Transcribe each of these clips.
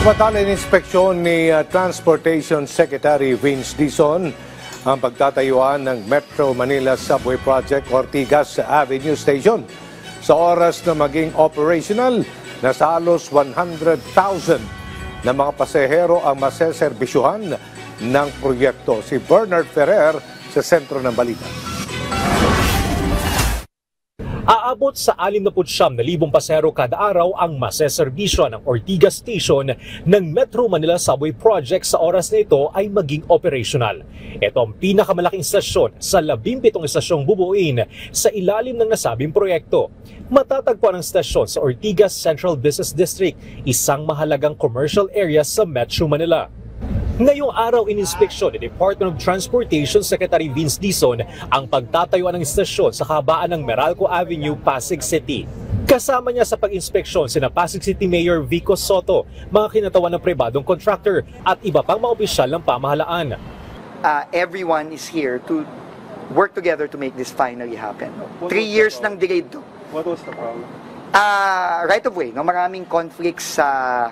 Samantala, inspeksyon ni Transportation Secretary Vince Dizon ang pagtatayuan ng Metro Manila Subway Project Ortigas Avenue Station. Sa oras na maging operational, nasa halos 100,000 na mga pasahero ang maseserbisyuhan ng proyekto. Si Bernard Ferrer sa sentro ng balita. Aabot sa 69,000 pasahero kada araw ang maseserbisyo ng Ortigas Station ng Metro Manila Subway Project sa oras na ito ay maging operational. Ito ang pinakamalaking istasyon sa 17 istasyong bubuin sa ilalim ng nasabing proyekto. Matatagpuan ang istasyon sa Ortigas Central Business District, isang mahalagang commercial area sa Metro Manila. Ngayong araw, ininspeksyon ni Department of Transportation Secretary Vince Dizon ang pagtatayuan ng istasyon sa kahabaan ng Meralco Avenue, Pasig City. Kasama niya sa pag-inspeksyon sina Pasig City Mayor Vico Soto, mga kinatawan ng pribadong contractor at iba pang mga opisyal ng pamahalaan. Everyone is here to work together to make this finally happen. 3 years nang delayed to. What was the problem? Right of way, no? Maraming conflicts sa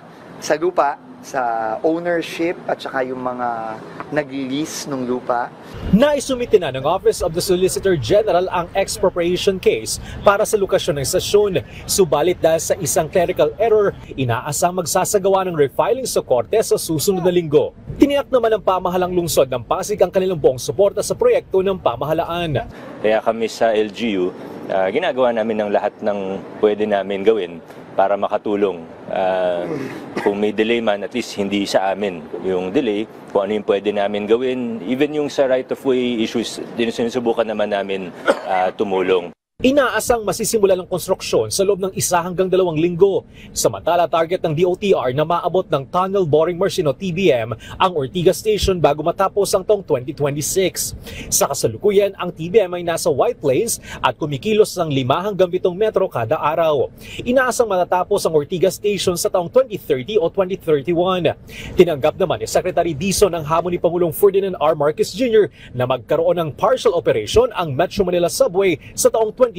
lupa, sa ownership at saka yung mga nag-lease ng lupa. Naisumite na ng Office of the Solicitor General ang expropriation case para sa lokasyon ng istasyon. Subalit dahil sa isang clerical error, inaasang magsasagawa ng refiling sa korte sa susunod na linggo. Tiniyak naman ng pamahalang lungsod ng Pasig ang kanilang buong suporta sa proyekto ng pamahalaan. Kaya kami sa LGU, ginagawa namin ng lahat ng pwede namin gawin para makatulong. Kung may delay man, at least hindi sa amin yung delay. Kung ano yung pwede namin gawin, even yung sa right-of-way issues, sinusubukan naman namin tumulong. Inaasang masisimula ng konstruksyon sa loob ng 1 hanggang 2 linggo. Samantala, target ng DOTR na maabot ng Tunnel Boring Machine o TBM ang Ortigas Station bago matapos ang taong 2026. Sa kasalukuyan, ang TBM ay nasa White Plains at kumikilos ng 5 hanggang 7 metro kada araw. Inaasang matatapos ang Ortigas Station sa taong 2030 o 2031. Tinanggap naman ni Secretary Dizon ang hamon ni Pangulong Ferdinand R. Marcos Jr. na magkaroon ng partial operation ang Metro Manila Subway sa taong 2028.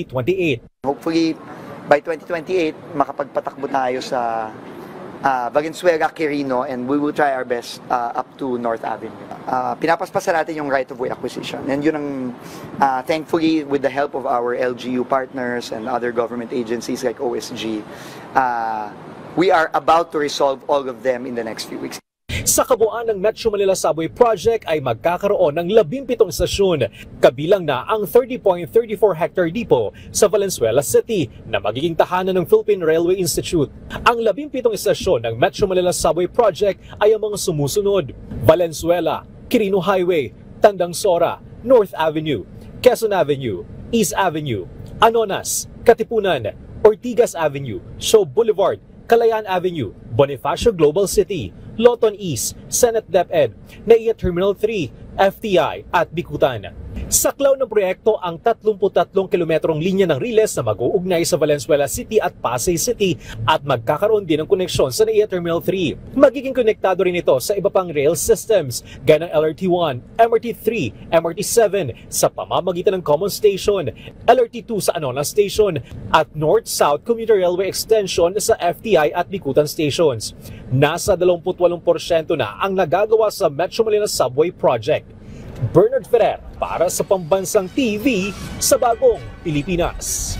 Hopefully, by 2028, makapagpatakbo tayo sa Valenzuela, Quirino, and we will try our best up to North Avenue. Pinapaspasan natin yung right-of-way acquisition. And yun ang, thankfully, with the help of our LGU partners and other government agencies like OSG, we are about to resolve all of them in the next few weeks. Sa kabuuan ng Metro Manila Subway Project ay magkakaroon ng 17 istasyon, kabilang na ang 30.34 hectare depot sa Valenzuela City na magiging tahanan ng Philippine Railway Institute. Ang 17 istasyon ng Metro Manila Subway Project ay ang mga sumusunod: Valenzuela, Quirino Highway, Tandang Sora, North Avenue, Quezon Avenue, East Avenue, Anonas, Katipunan, Ortigas Avenue, Shaw Boulevard, Kalayaan Avenue, Bonifacio Global City, Loton East, Senate DepEd, NAIA Terminal 3, FTI at Bikutan. Saklaw ng proyekto ang 33 kilometrong linya ng riles na mag-uugnay sa Valenzuela City at Pasay City at magkakaroon din ng koneksyon sa NAIA Terminal 3. Magiging konektado rin ito sa iba pang rail systems gaya ng LRT1, MRT3, MRT7 sa pamamagitan ng Common Station, LRT2 sa Anonas Station at North-South Commuter Railway Extension sa FTI at Bikutan Stations. Nasa 28% na ang nagagawa sa Metro Manila Subway Project. Bernard Ferrer para sa Pambansang TV sa Bagong Pilipinas.